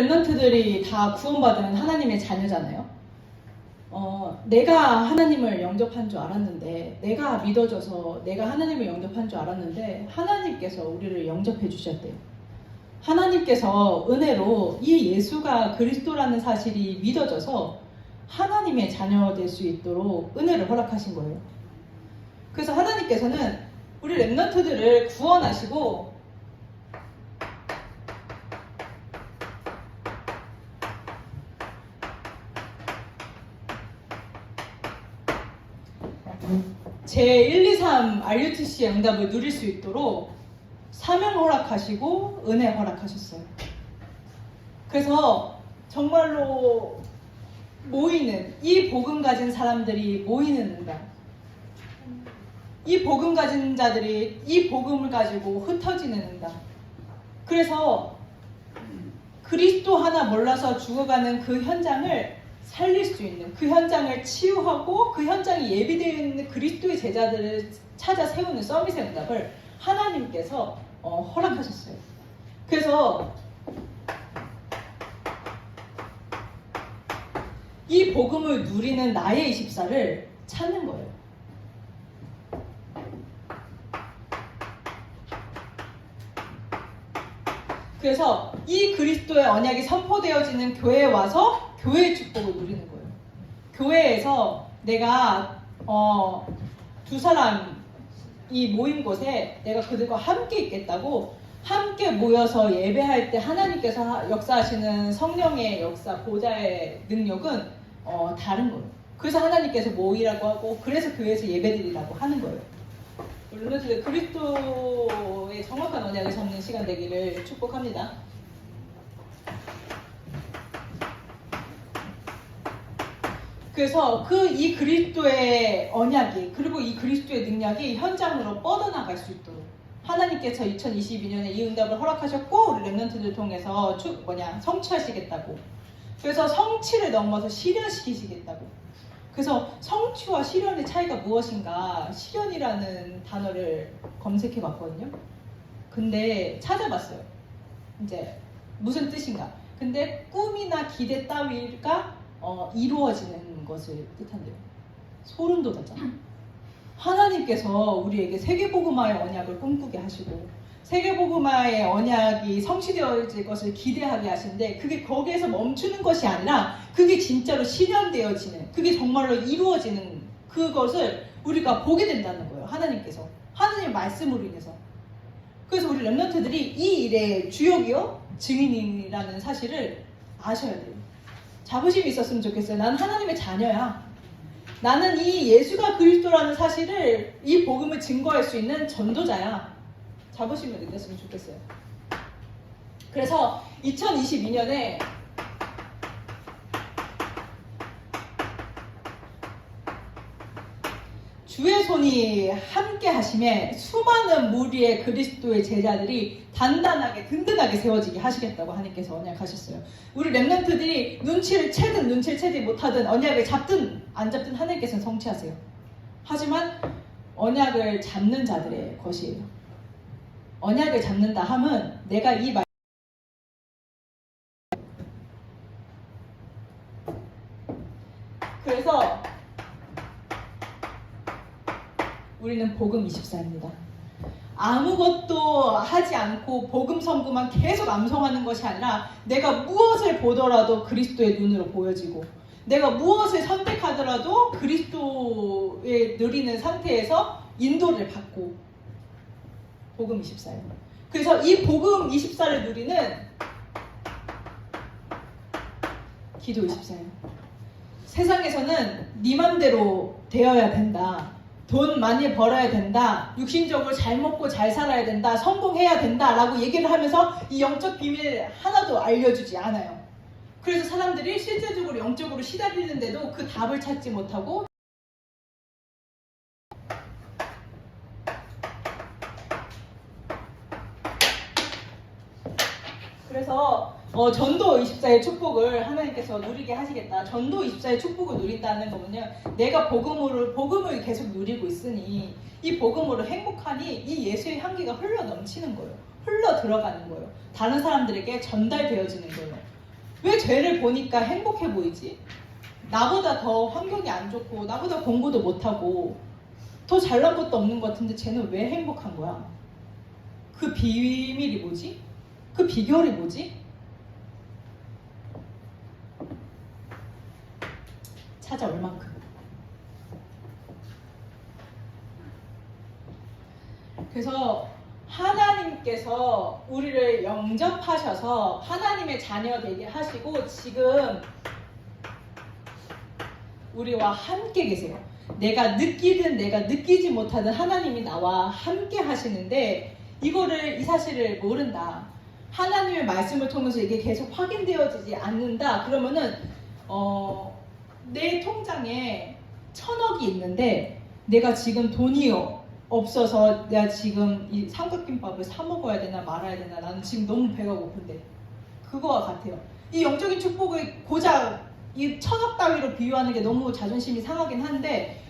랩런트들이 다 구원받은 하나님의 자녀잖아요. 내가 하나님을 영접한 줄 알았는데, 내가 믿어져서 내가 하나님을 영접한 줄 알았는데 하나님께서 우리를 영접해 주셨대요. 하나님께서 은혜로 이 예수가 그리스도라는 사실이 믿어져서 하나님의 자녀 될 수 있도록 은혜를 허락하신 거예요. 그래서 하나님께서는 우리 랩런트들을 구원하시고 제123 RUTC의 응답을 누릴 수 있도록 사명 허락하시고 은혜 허락하셨어요. 그래서 정말로 모이는, 이 복음 가진 사람들이 모이는 응답, 이 복음 가진 자들이 이 복음을 가지고 흩어지는 응답. 그래서 그리스도 하나 몰라서 죽어가는 그 현장을 살릴 수 있는, 그 현장을 치유하고 그 현장이 예비되어 있는 그리스도의 제자들을 찾아 세우는 서밋의 응답을 하나님께서 허락하셨어요. 그래서 이 복음을 누리는 나의 24를 찾는 거예요. 그래서 이 그리스도의 언약이 선포되어지는 교회에 와서 교회의 축복을 누리는 거예요. 교회에서 내가 두 사람이 모인 곳에 내가 그들과 함께 있겠다고, 함께 모여서 예배할 때 하나님께서 역사하시는 성령의 역사, 보좌의 능력은 다른 거예요. 그래서 하나님께서 모이라고 하고, 그래서 교회에서 예배드리라고 하는 거예요. 물론 그리스도의 정확한 언약을 잡는 시간 되기를 축복합니다. 그래서 이 그리스도의 언약이, 그리고 이 그리스도의 능력이 현장으로 뻗어나갈 수 있도록 하나님께서 2022년에 이 응답을 허락하셨고, 우리 랩런트들 통해서 성취하시겠다고. 그래서 성취를 넘어서 실현시키시겠다고. 그래서 성취와 실현의 차이가 무엇인가, 실현이라는 단어를 검색해 봤거든요. 근데 찾아봤어요. 이제 무슨 뜻인가. 근데 꿈이나 기대 따위가 이루어지는 것을 뜻한대요. 소름 돋았잖아. 하나님께서 우리에게 세계복음화의 언약을 꿈꾸게 하시고, 세계복음화의 언약이 성취되어질 것을 기대하게 하시는데, 그게 거기에서 멈추는 것이 아니라 그게 진짜로 실현되어지는, 그게 정말로 이루어지는 그것을 우리가 보게 된다는 거예요. 하나님께서, 하나님의 말씀으로 인해서. 그래서 우리 랩런트들이 이 일의 주역이요 증인이라는 사실을 아셔야 돼요. 자부심이 있었으면 좋겠어요. 나는 하나님의 자녀야. 나는 이 예수가 그리스도라는 사실을, 이 복음을 증거할 수 있는 전도자야. 자부심을 느꼈으면 좋겠어요. 그래서 2022년에 주의 손이 함께 하심에 수많은 무리의 그리스도의 제자들이 단단하게 든든하게 세워지게 하시겠다고 하나님께서 언약하셨어요. 우리 랩런트들이 눈치를 채지 못하든 언약을 잡든 안 잡든 하나님께서는 성취하세요. 하지만 언약을 잡는 자들의 것이에요. 언약을 잡는다 함은 내가 이 말 그래서 우리는 복음 24입니다. 아무것도 하지 않고 복음 선구만 계속 암송하는 것이 아니라, 내가 무엇을 보더라도 그리스도의 눈으로 보여지고, 내가 무엇을 선택하더라도 그리스도에 누리는 상태에서 인도를 받고, 복음 24예요. 그래서 이 복음 24를 누리는 기도 24예요. 세상에서는 네 맘대로 되어야 된다, 돈 많이 벌어야 된다, 육신적으로 잘 먹고 잘 살아야 된다, 성공해야 된다 라고 얘기를 하면서 이 영적 비밀 하나도 알려주지 않아요. 그래서 사람들이 실제적으로 영적으로 시달리는데도 그 답을 찾지 못하고, 그래서 전도 24의 축복을 하나님께서 누리게 하시겠다. 전도 24의 축복을 누린다는 거는요, 내가 복음을 계속 누리고 있으니 이 복음으로 행복하니 이 예수의 향기가 흘러 넘치는 거예요. 흘러 들어가는 거예요. 다른 사람들에게 전달되어지는 거예요. 왜 쟤를 보니까 행복해 보이지? 나보다 더 환경이 안 좋고 나보다 공부도 못하고 더 잘난 것도 없는 것 같은데 쟤는 왜 행복한 거야? 그 비밀이 뭐지? 그 비결이 뭐지? 찾아올 만큼. 그래서 하나님께서 우리를 영접하셔서 하나님의 자녀 되게 하시고 지금 우리와 함께 계세요. 내가 느끼든 내가 느끼지 못하든 하나님이 나와 함께 하시는데 이 사실을 모른다. 하나님의 말씀을 통해서 이게 계속 확인되어지지 않는다. 그러면은 내 통장에 1,000억이 있는데 내가 지금 돈이 없어서 내가 지금 이 삼각김밥을 사 먹어야 되나 말아야 되나 나는 지금 너무 배가 고픈데 그거와 같아요. 이 영적인 축복을 고작 이 1,000억 따위로 비유하는 게 너무 자존심이 상하긴 한데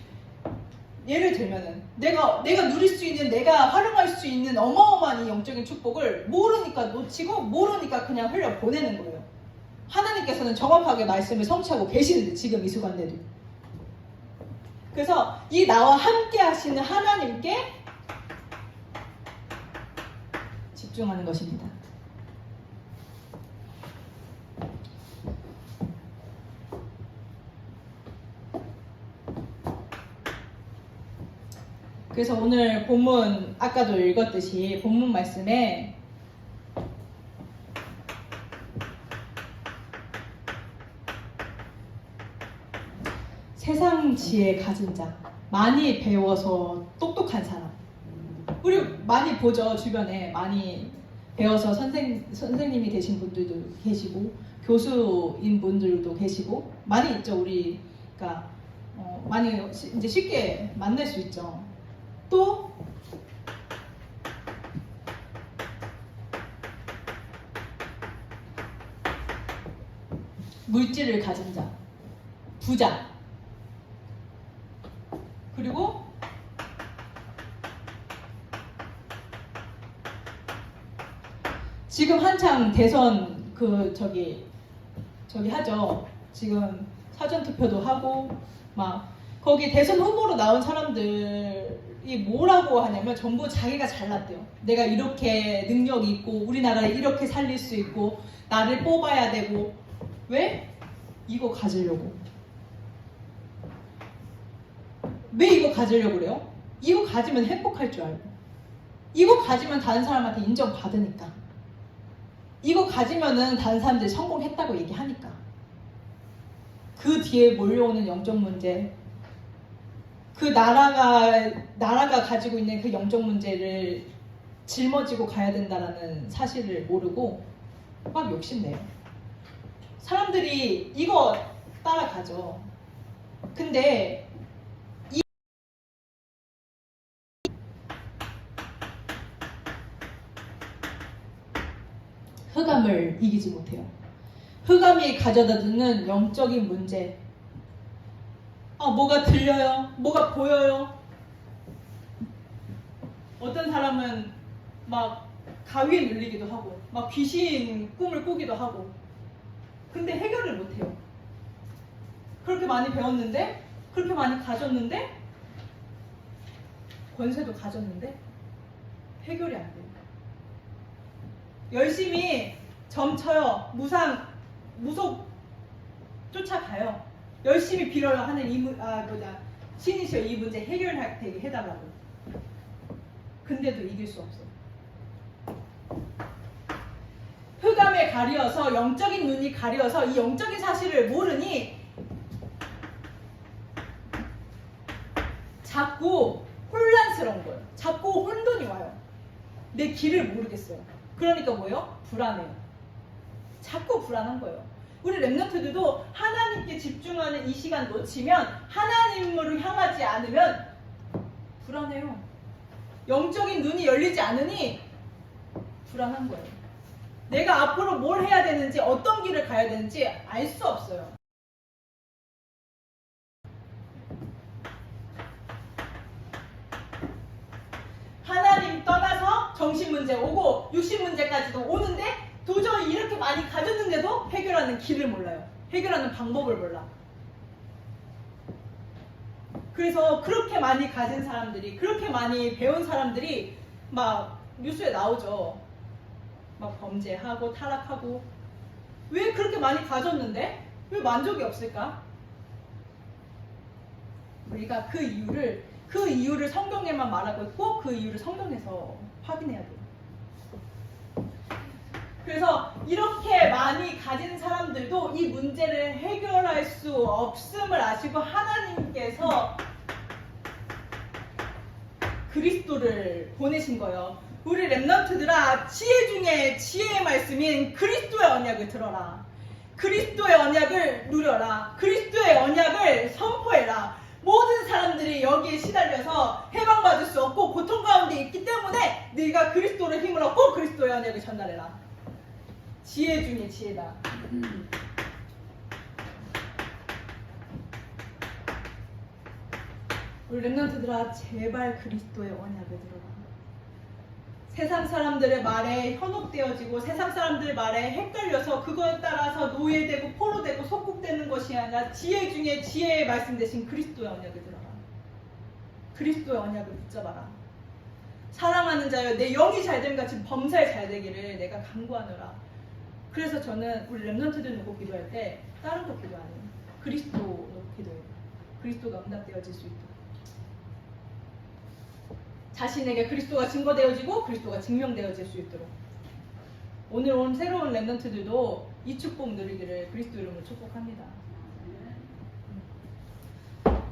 예를 들면은 내가 누릴 수 있는 내가 활용할 수 있는 어마어마한 이 영적인 축복을 모르니까 놓치고 모르니까 그냥 흘려 보내는 거예요. 하나님께서는 정확하게 말씀을 성취하고 계시는데 지금 이 순간에도. 그래서 이 나와 함께 하시는 하나님께 집중하는 것입니다. 그래서 오늘 본문 아까도 읽었듯이 본문 말씀에 세상 지혜 가진 자, 많이 배워서 똑똑한 사람. 우리 많이 보죠. 주변에 많이 배워서 선생님이 되신 분들도 계시고 교수인 분들도 계시고 많이 있죠. 우리가 많이 이제 쉽게 만날 수 있죠. 또 물질을 가진 자, 부자. 그리고 지금 한창 대선 저기 하죠. 지금 사전 투표도 하고 막 거기 대선 후보로 나온 사람들이 뭐라고 하냐면 전부 자기가 잘났대요. 내가 이렇게 능력이 있고 우리나라를 이렇게 살릴 수 있고 나를 뽑아야 되고. 왜? 이거 가지려고. 왜 이거 가지려고 그래요? 이거 가지면 행복할 줄 알고. 이거 가지면 다른 사람한테 인정받으니까. 이거 가지면은 다른 사람들이 성공했다고 얘기하니까. 그 뒤에 몰려오는 영적 문제, 그 나라가 가지고 있는 그 영적 문제를 짊어지고 가야 된다는 사실을 모르고 막 욕심내요. 사람들이 이거 따라가죠. 근데 흑암을 이기지 못해요. 흑암이 가져다 주는 영적인 문제. 뭐가 들려요? 뭐가 보여요? 어떤 사람은 막 가위에 눌리기도 하고 막 귀신 꿈을 꾸기도 하고 근데 해결을 못해요. 그렇게 많이 배웠는데 그렇게 많이 가졌는데 권세도 가졌는데 해결이 안 돼요. 열심히 점쳐요. 무속 쫓아가요. 열심히 빌어요. 하는 신이시여 이 문제 해결되게 해달라고. 근데도 이길 수 없어요. 흑암에 가려서 영적인 눈이 가려서 이 영적인 사실을 모르니 자꾸 혼란스러운 거예요. 자꾸 혼돈이 와요. 내 길을 모르겠어요. 그러니까 뭐예요? 불안해요. 자꾸 불안한 거예요. 우리 랩런트들도 하나님께 집중하는 이 시간 놓치면 하나님으로 향하지 않으면 불안해요. 영적인 눈이 열리지 않으니 불안한 거예요. 내가 앞으로 뭘 해야 되는지 어떤 길을 가야 되는지 알 수 없어요. 하나님 떠나서 정신 문제 오고 육신 문제까지도 오는데 도저히 이렇게 많이 가졌는데도 해결하는 길을 몰라요. 해결하는 방법을 몰라. 그래서 그렇게 많이 가진 사람들이, 그렇게 많이 배운 사람들이 막 뉴스에 나오죠. 막 범죄하고 타락하고. 왜 그렇게 많이 가졌는데 왜 만족이 없을까? 우리가 그 이유를 성경에만 말하고 있고 그 이유를 성경에서 확인해야 돼요. 그래서 이렇게 많이 가진 사람들도 이 문제를 해결할 수 없음을 아시고 하나님께서 그리스도를 보내신 거예요. 우리 렘넌트들아, 지혜 중에 지혜의 말씀인 그리스도의 언약을 들어라. 그리스도의 언약을 누려라. 그리스도의 언약을 선포해라. 모든 사람들이 여기에 시달려서 해방받을 수 없고 고통 가운데 있기 때문에 네가 그리스도를 힘을 얻고 그리스도의 언약을 전달해라. 지혜 중에 지혜다. 우리 렘넌트들아, 제발 그리스도의 언약을 들어라. 세상 사람들의 말에 현혹되어지고 세상 사람들 말에 헷갈려서 그거에 따라서 노예되고 포로되고 속국되는 것이 아니라 지혜 중에 지혜의 말씀 대신 그리스도의 언약을 들어라. 그리스도의 언약을 붙잡아라. 사랑하는 자여, 내 영이 잘됨 같이 범사에 잘되기를 내가 간구하노라. 그래서 저는 우리 렘넌트들 놓고 기도할 때 다른 거 기도 안 해요. 그리스도 놓고 기도해요. 그리스도가 응답되어질 수 있도록. 자신에게 그리스도가 증거되어지고 그리스도가 증명되어질 수 있도록. 오늘 온 새로운 렘넌트들도 이 축복 누리기를 그리스도 이름으로 축복합니다.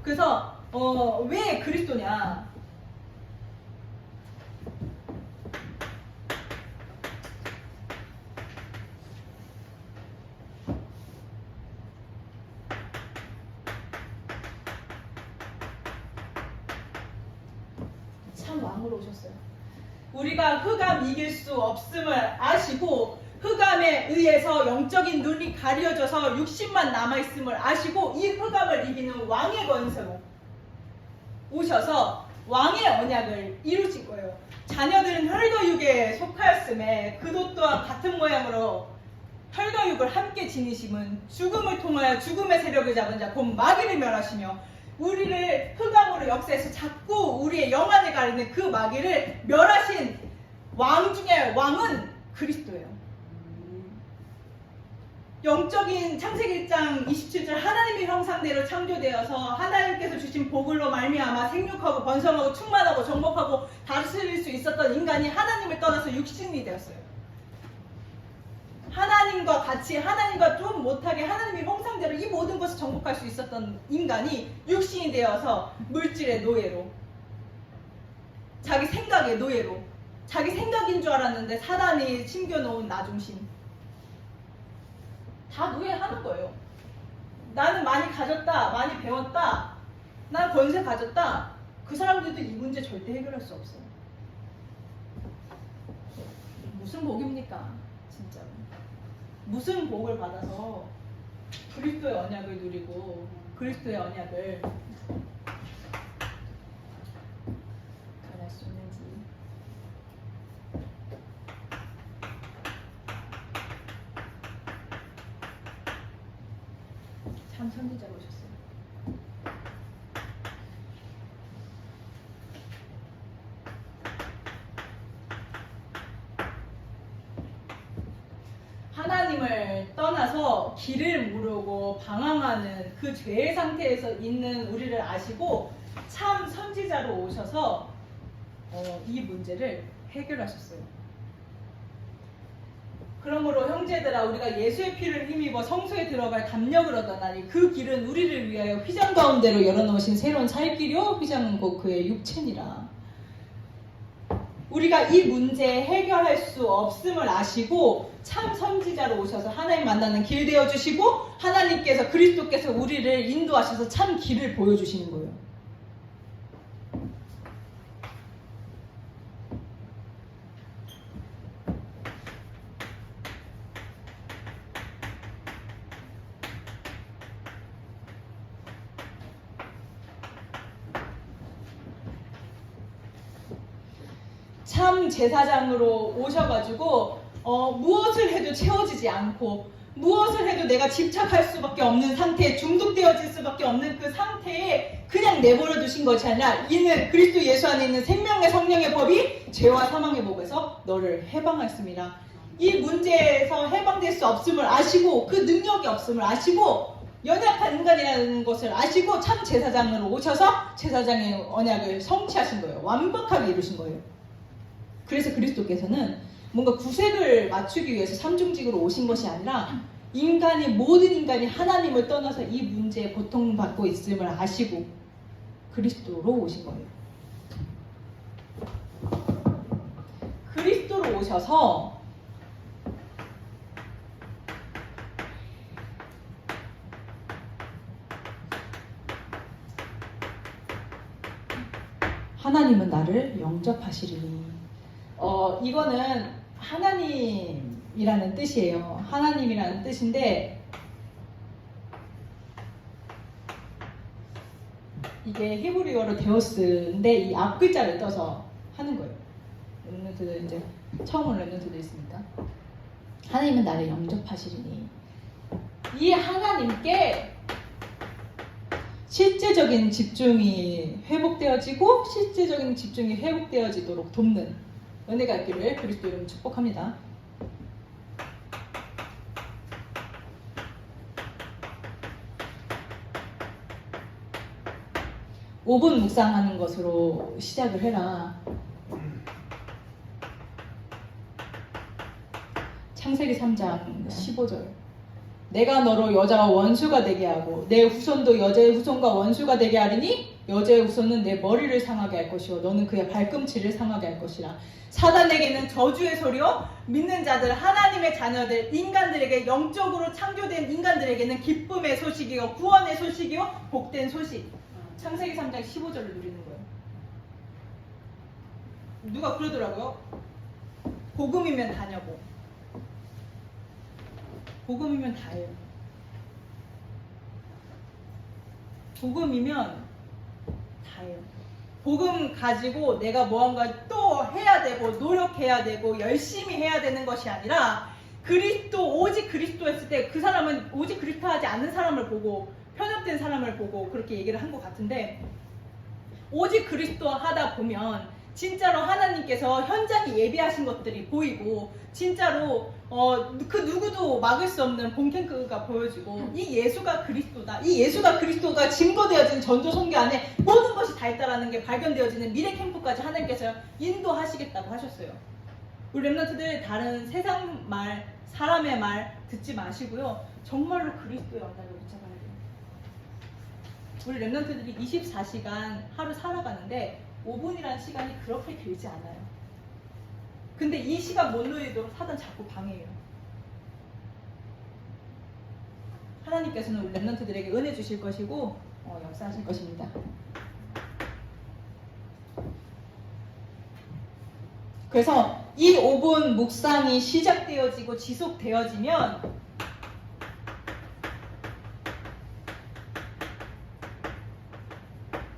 그래서 왜 그리스도냐? 참 왕으로 오셨어요. 우리가 흑암 이길 수 없음을 아시고 흑암에 의해서 영적인 눈이 가려져서 육신만 남아있음을 아시고 이 흑암을 이기는 왕의 권세로 오셔서 왕의 언약을 이루신 거예요. 자녀들은 혈과육에 속하였음에 그도 또한 같은 모양으로 혈과육을 함께 지니심은 죽음을 통하여 죽음의 세력을 잡은 자 곧 마귀를 멸하시며 우리를 흑암으로 역사해서 자꾸 우리의 영안을 가리는 그 마귀를 멸하신 왕 중에 왕은 그리스도예요. 영적인 창세기 1장 27절 하나님의 형상대로 창조되어서 하나님께서 주신 복을로 말미암아 생육하고 번성하고 충만하고 정복하고 다스릴 수 있었던 인간이 하나님을 떠나서 육신이 되었어요. 하나님과 같이 하나님과 좀 못하게 하나님의 형상대로 이 모든 것을 정복할 수 있었던 인간이 육신이 되어서 물질의 노예로, 자기 생각의 노예로, 자기 생각인 줄 알았는데 사단이 심겨놓은 나중심, 다 노예하는 거예요. 나는 많이 가졌다, 많이 배웠다, 난 권세 가졌다. 그 사람들도 이 문제 절대 해결할 수 없어요. 무슨 복입니까? 진짜로. 무슨 복을 받아서 그리스도의 언약을 누리고 그리스도의 언약을 변할 수 있는지. 참 선지자가 오셨어요. 하나님을 떠나서 길을 모르고 방황하는 그 죄의 상태에서 있는 우리를 아시고 참 선지자로 오셔서 이 문제를 해결하셨어요. 그러므로 형제들아, 우리가 예수의 피를 힘입어 성소에 들어갈 담력을 얻어나니 그 길은 우리를 위하여 휘장 가운데로 열어놓으신 새로운 살 길이요 휘장은 곧 그의 육체니라. 우리가 이 문제 해결할 수 없음을 아시고 참 선지자로 오셔서 하나님 만나는 길 되어주시고 하나님께서 그리스도께서 우리를 인도하셔서 참 길을 보여주시는 거예요. 참 제사장으로 오셔가지고 무엇을 해도 채워지지 않고 무엇을 해도 내가 집착할 수밖에 없는 상태에 중독되어질 수밖에 없는 그 상태에 그냥 내버려 두신 것이 아니라 이는 그리스도 예수 안에 있는 생명의 성령의 법이 죄와 사망의 법에서 너를 해방했습니다. 이 문제에서 해방될 수 없음을 아시고 그 능력이 없음을 아시고 연약한 인간이라는 것을 아시고 참 제사장으로 오셔서 제사장의 언약을 성취하신 거예요. 완벽하게 이루신 거예요. 그래서 그리스도께서는 뭔가 구색을 맞추기 위해서 삼중직으로 오신 것이 아니라 모든 인간이 하나님을 떠나서 이 문제에 고통받고 있음을 아시고 그리스도로 오신 거예요. 그리스도로 오셔서 하나님은 나를 영접하시리니. 이거는 하나님이라는 뜻이에요. 하나님이라는 뜻인데 이게 히브리어로 데오스인데 이 앞글자를 떠서 하는 거예요. 렘넌트들 이제 처음 온 렘넌트도 있습니다. 하나님은 나를 영접하시리니. 이 하나님께 실제적인 집중이 회복되어지고 실제적인 집중이 회복되어지도록 돕는 은혜가 있기를 그리스도 이름으로 축복합니다. (5분) 묵상하는 것으로 시작을 해라. 창세기 3장 15절. 내가 너로 여자와 원수가 되게 하고 내 후손도 여자의 후손과 원수가 되게 하리니 여자의 후손은 내 머리를 상하게 할 것이요 너는 그의 발꿈치를 상하게 할 것이라. 사단에게는 저주의 소리요 믿는 자들 하나님의 자녀들 인간들에게 영적으로 창조된 인간들에게는 기쁨의 소식이요 구원의 소식이요 복된 소식. 창세기 3장 15절을 누리는 거예요. 누가 그러더라고요. 복음이면 다냐고. 복음이면 다예요. 복음이면 다예요. 복음 가지고 내가 무언가 또 해야 되고 노력해야 되고 열심히 해야 되는 것이 아니라 오직 그리스도 했을 때 그 사람은 오직 그리스도 하지 않는 사람을 보고 편협된 사람을 보고 그렇게 얘기를 한 것 같은데 오직 그리스도 하다 보면 진짜로 하나님께서 현장에 예비하신 것들이 보이고 진짜로 그 누구도 막을 수 없는 본캔크가 보여지고 이 예수가 그리스도다. 이 예수가 그리스도가 증거되어진 전조 선교 안에 모든 것이 다 있다라는 게 발견되어지는 미래 캠프까지 하나님께서 인도하시겠다고 하셨어요. 우리 렘넌트들 다른 세상 말, 사람의 말 듣지 마시고요. 정말로 그리스도의 언약을 붙잡아야 돼요. 우리 렘넌트들이 24시간 하루 살아가는데 5분이라는 시간이 그렇게 길지 않아요. 근데 이 시간 못 누리도록 사단 자꾸 방해해요. 하나님께서는 우리 렘넌트들에게 은혜 주실 것이고 역사하실 것입니다. 그래서 이 5분 묵상이 시작되어지고 지속되어지면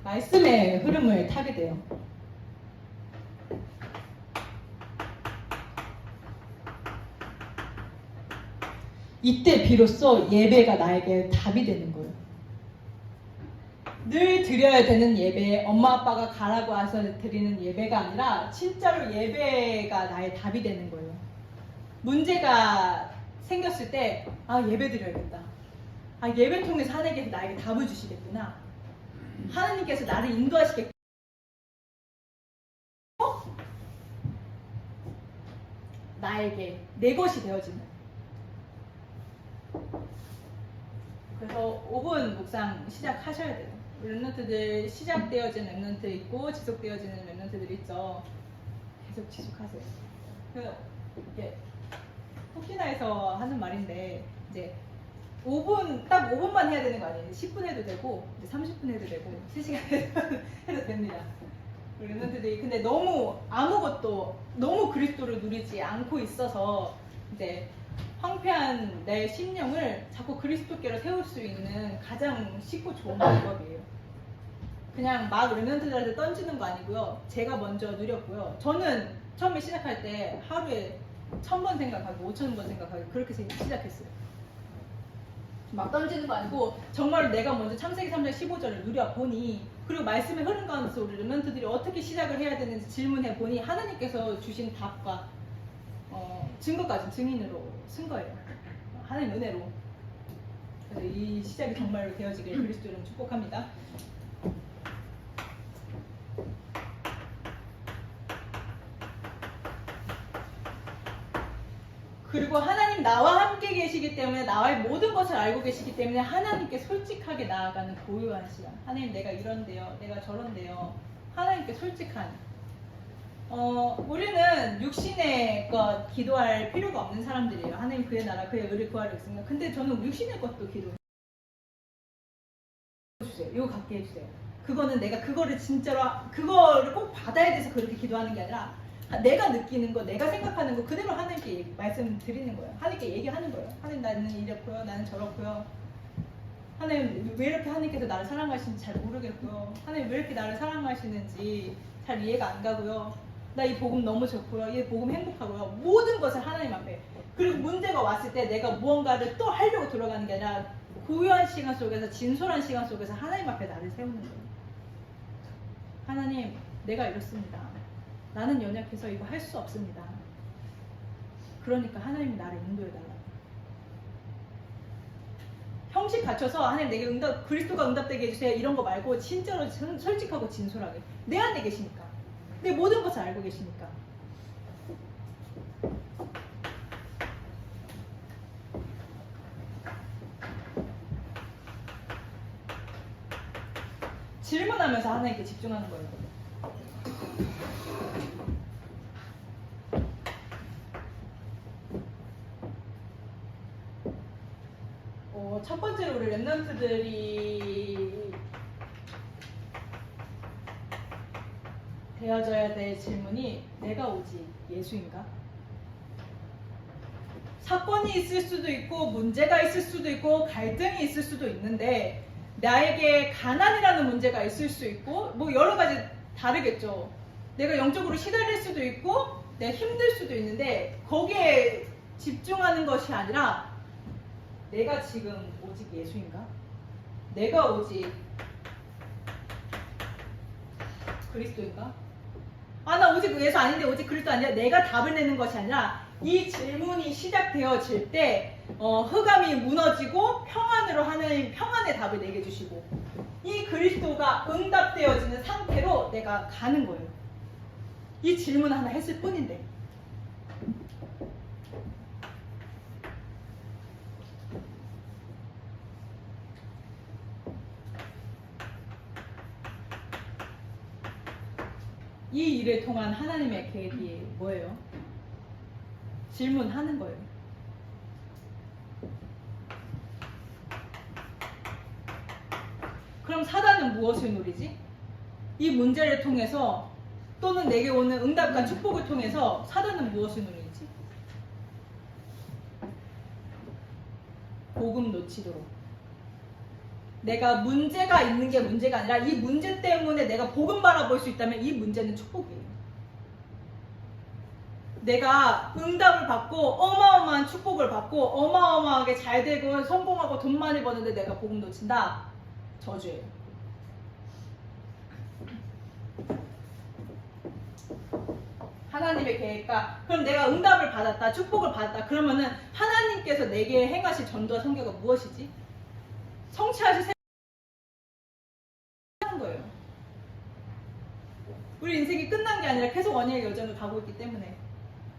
말씀의 흐름을 타게 돼요. 이때 비로소 예배가 나에게 답이 되는 거예요. 늘 드려야 되는 예배, 엄마 아빠가 가라고 해서 드리는 예배가 아니라 진짜로 예배가 나의 답이 되는 거예요. 문제가 생겼을 때 예배 드려야겠다. 예배 통해서 하나님께서 나에게 답을 주시겠구나. 하나님께서 나를 인도하시겠구나. 나에게 내 것이 되어지는. 그래서 5분 묵상 시작하셔야 돼요. 렘넌트들 시작되어진 렘넌트 있고 지속되어지는 렘넌트들 있죠. 계속 지속하세요. 그래서 이게 토키나에서 하는 말인데 이제 5분 딱 5분만 해야 되는 거 아니에요. 10분 해도 되고 30분 해도 되고 3시간 해도 됩니다. 렘넌트들이 근데 너무 아무것도 너무 그리스도를 누리지 않고 있어서 이제 황폐한 내 심령을 자꾸 그리스도께로 세울 수 있는 가장 쉽고 좋은 방법이에요. 그냥 막 렘넌트들한테 던지는 거 아니고요. 제가 먼저 누렸고요. 저는 처음에 시작할 때 하루에 1000번 생각하고 5000번 생각하고 그렇게 시작했어요. 막 던지는 거 아니고 정말 내가 먼저 창세기 3장 15절을 누려보니, 그리고 말씀의 흐름 가운데서 우리 르멘트들이 어떻게 시작을 해야 되는지 질문해 보니 하나님께서 주신 답과 증거까지 증인으로 쓴 거예요. 하나님 은혜로. 그래서 이 시작이 정말로 되어지길 그리스도 이름 축복합니다. 그리고 하나님 나와 함께 계시기 때문에, 나의 모든 것을 알고 계시기 때문에 하나님께 솔직하게 나아가는 고요한 시간. 하나님, 내가 이런데요, 내가 저런데요. 하나님께 솔직한. 우리는 육신의 것 기도할 필요가 없는 사람들이에요. 하나님 그의 나라 그의 의를 구하려 했습니다. 근데 저는 육신의 것도 기도해주세요. 이거 갖게 해주세요. 그거는 내가 그거를 진짜로 그거를 꼭 받아야 돼서 그렇게 기도하는 게 아니라, 내가 느끼는 거, 내가 생각하는 거 그대로 하나님께 말씀드리는 거예요. 하나님께 얘기하는 거예요. 하나님, 나는 이렇고요, 나는 저렇고요. 하나님, 왜 이렇게 하나님께서 나를 사랑하시는지 잘 모르겠고요. 하나님, 왜 이렇게 나를 사랑하시는지 잘 이해가 안 가고요. 나 이 복음 너무 좋고요, 이 복음 행복하고요. 모든 것을 하나님 앞에. 그리고 문제가 왔을 때 내가 무언가를 또 하려고 들어가는 게 아니라 고요한 시간 속에서, 진솔한 시간 속에서 하나님 앞에 나를 세우는 거예요. 하나님, 내가 이렇습니다. 나는 연약해서 이거 할 수 없습니다. 그러니까 하나님이 나를 인도해달라. 형식 갖춰서 하나님 내게 그리스도가 응답되게 해주세요 이런 거 말고, 진짜로 솔직하고 진솔하게. 내 안에 계시니까, 내 모든 것을 알고 계시니까. 질문하면서 하나님께 집중하는 거예요. 첫 번째로 우리 랩런트들이 되어져야 될 질문이, 내가 오직 예수인가? 사건이 있을 수도 있고 문제가 있을 수도 있고 갈등이 있을 수도 있는데, 나에게 가난이라는 문제가 있을 수 있고 뭐 여러 가지 다르겠죠. 내가 영적으로 시달릴 수도 있고 내가 힘들 수도 있는데, 거기에 집중하는 것이 아니라, 내가 지금 오직 예수인가? 내가 오직 그리스도인가? 나 오직 예수 아닌데 오직 그리스도 아니라, 내가 답을 내는 것이 아니라, 이 질문이 시작되어질 때 흑암이 무너지고 평안으로 하나님 평안의 답을 내게 주시고, 이 그리스도가 응답되어지는 상태로 내가 가는 거예요. 이 질문 하나 했을 뿐인데. 이 일을 통한 하나님의 계획이 뭐예요? 질문하는 거예요. 그럼 사단은 무엇을 노리지? 이 문제를 통해서, 또는 내게 오는 응답과 축복을 통해서 사단은 무엇을 노리지? 복음 놓치도록. 내가 문제가 있는 게 문제가 아니라, 이 문제 때문에 내가 복음 바라볼 수 있다면 이 문제는 축복이에요. 내가 응답을 받고 어마어마한 축복을 받고 어마어마하게 잘 되고 성공하고 돈 많이 버는데 내가 복음 놓친다? 저주예요. 하나님의 계획과, 그럼 내가 응답을 받았다, 축복을 받았다, 그러면은 하나님께서 내게 행하실 전도와 선교가 무엇이지? 성취하실 하는 거예요. 우리 인생이 끝난 게 아니라 계속 언약의 여정을 가고 있기 때문에,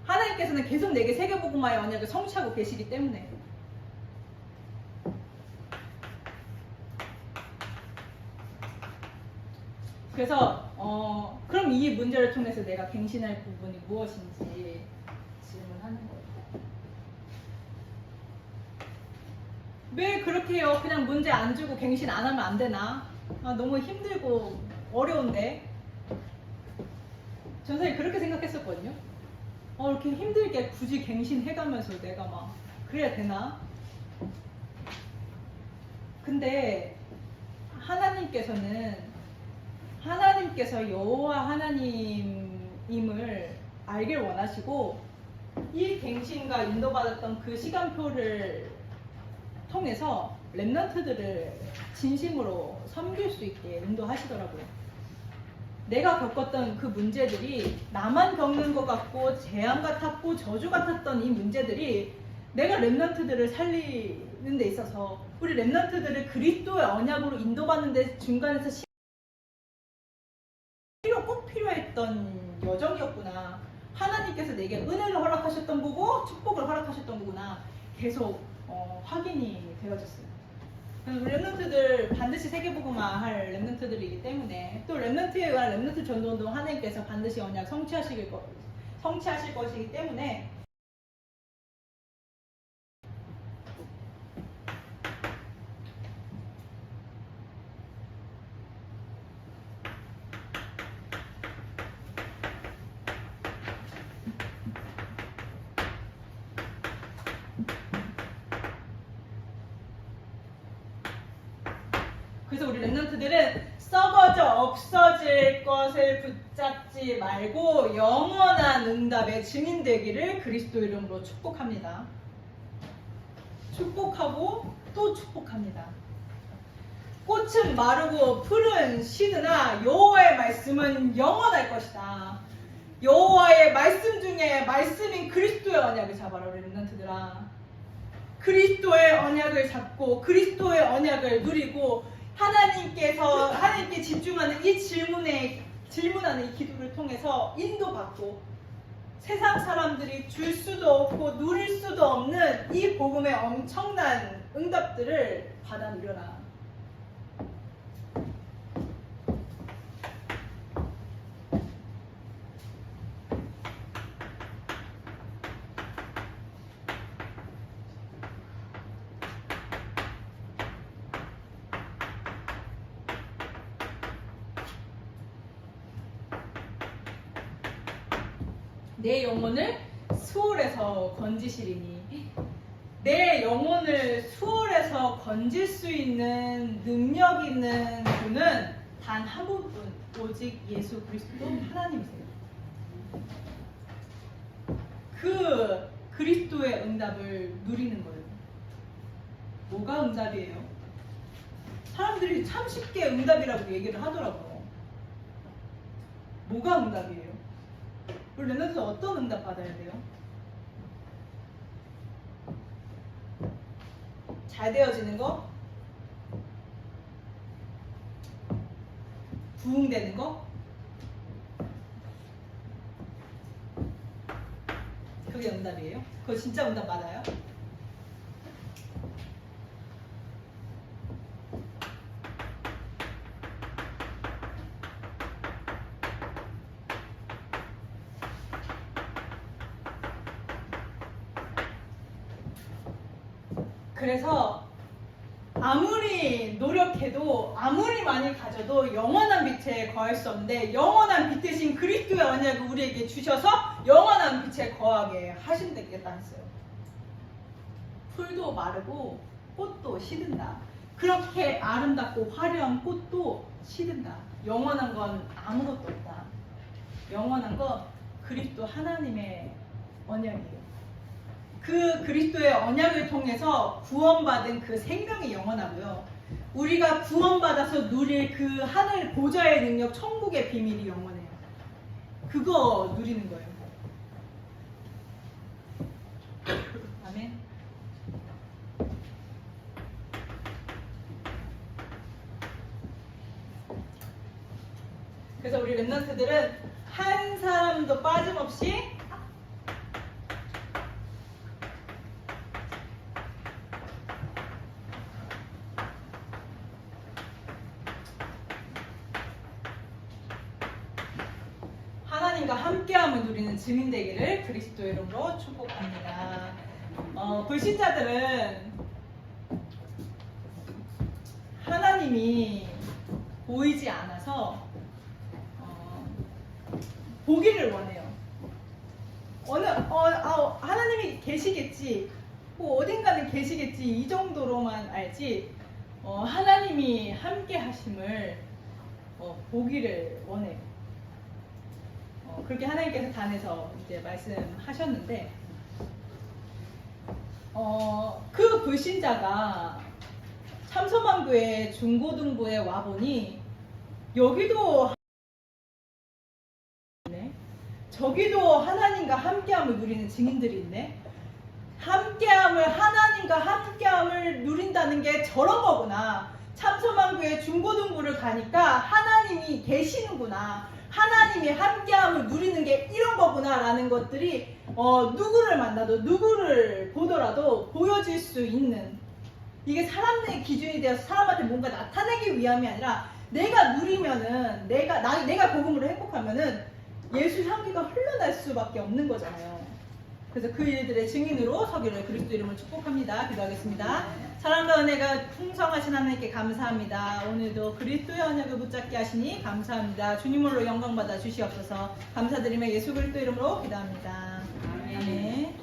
하나님께서는 계속 내게 세계복음화의 언약을 성취하고 계시기 때문에. 그래서 그럼 이 문제를 통해서 내가 갱신할 부분이 무엇인지 질문하는 거예요. 왜 그렇게 해요? 그냥 문제 안 주고 갱신 안 하면 안 되나? 너무 힘들고 어려운데. 전 사실 그렇게 생각했었거든요. 이렇게 힘들게 굳이 갱신해가면서 내가 막 그래야 되나? 근데 하나님께서 여호와 하나님임을 알길 원하시고, 이 갱신과 인도받았던 그 시간표를 통해서 렘넌트들을 진심으로 섬길 수 있게 인도하시더라고요. 내가 겪었던 그 문제들이 나만 겪는 것 같고 재앙 같았고 저주 같았던 이 문제들이 내가 렘넌트들을 살리는 데 있어서 우리 렘넌트들을 그리스도의 언약으로 인도받는 데 중간에서 꼭 필요했던 여정이었구나. 하나님께서 내게 은혜를 허락하셨던 거고 축복을 허락하셨던 거구나. 계속 확인이 되어졌어요. 렘넌트들 반드시 세계복음화 할 렘넌트들이기 때문에 또 렘넌트와 렘넌트 전도운동 하나님께서 반드시 언약 성취하실 것이기 때문에 그래서 우리 렘넌트들은 썩어져 없어질 것을 붙잡지 말고 영원한 응답의 증인되기를 그리스도 이름으로 축복합니다. 축복하고 또 축복합니다. 꽃은 마르고 풀은 시드나 여호와의 말씀은 영원할 것이다. 여호와의 말씀 중에 말씀인 그리스도의 언약을 잡아라 우리 렘넌트들아. 그리스도의 언약을 잡고 그리스도의 언약을 누리고 하나님께 집중하는 이 질문하는 이 기도를 통해서 인도받고 세상 사람들이 줄 수도 없고 누릴 수도 없는 이 복음의 엄청난 응답들을 받아 누려라. 내 영혼을 수월에서 건지시리니. 내 영혼을 수월에서 건질 수 있는 능력 있는 분은 단 한 분뿐, 오직 예수 그리스도 하나님이세요. 그 그리스도의 응답을 누리는 거예요. 뭐가 응답이에요? 사람들이 참 쉽게 응답이라고 얘기를 하더라고요. 뭐가 응답이에요? 우리 렘넌트 어떤 응답 받아야 돼요? 잘 되어지는 거? 부흥되는 거? 그게 응답이에요? 그거 진짜 응답 맞아요? 그래서 아무리 노력해도 아무리 많이 가져도 영원한 빛에 거할 수 없는데 영원한 빛이신 그리스도의 언약을 우리에게 주셔서 영원한 빛에 거하게 하신다겠다 했어요. 풀도 마르고 꽃도 시든다. 그렇게 아름답고 화려한 꽃도 시든다. 영원한 건 아무것도 없다. 영원한 건 그리스도 하나님의 언약이에요. 그 그리스도의 언약을 통해서 구원받은 그 생명이 영원하고요. 우리가 구원받아서 누릴 그 하늘 보좌의 능력, 천국의 비밀이 영원해요. 그거 누리는 거예요. 아멘. 그래서 우리 렘넌트들은 한 사람도 빠짐없이 하나님과 함께함을 누리는 증인 되기를 그리스도 이름으로 축복합니다. 불신자들은 하나님이 보이지 않아서 보기를 원해요. 하나님이 계시겠지, 뭐 어딘가는 계시겠지 이 정도로만 알지 하나님이 함께 하심을 보기를 원해요. 그렇게 하나님께서 단에서 이제 말씀하셨는데 그 불신자가 참소망교회 중고등부에 와보니 여기도 저기도 하나님과 함께함을 누리는 증인들이 있네. 하나님과 함께함을 누린다는 게 저런 거구나. 참소망교회 중고등부를 가니까 하나님이 계시는구나. 하나님이 함께함을 누리는 게 이런 거구나 라는 것들이 누구를 만나도 누구를 보더라도 보여질 수 있는, 이게 사람의 기준이 되어서 사람한테 뭔가 나타내기 위함이 아니라 내가 누리면은 내가 복음으로 행복하면은 예수 향기가 흘러날 수밖에 없는 거잖아요. 그래서 그 일들의 증인으로 서기를 그리스도 이름을 축복합니다. 기도하겠습니다. 사랑과 은혜가 풍성하신 하나님께 감사합니다. 오늘도 그리스도의 언약을 붙잡게 하시니 감사합니다. 주님으로 영광 받아 주시옵소서. 감사드리며 예수 그리스도 이름으로 기도합니다. 아멘.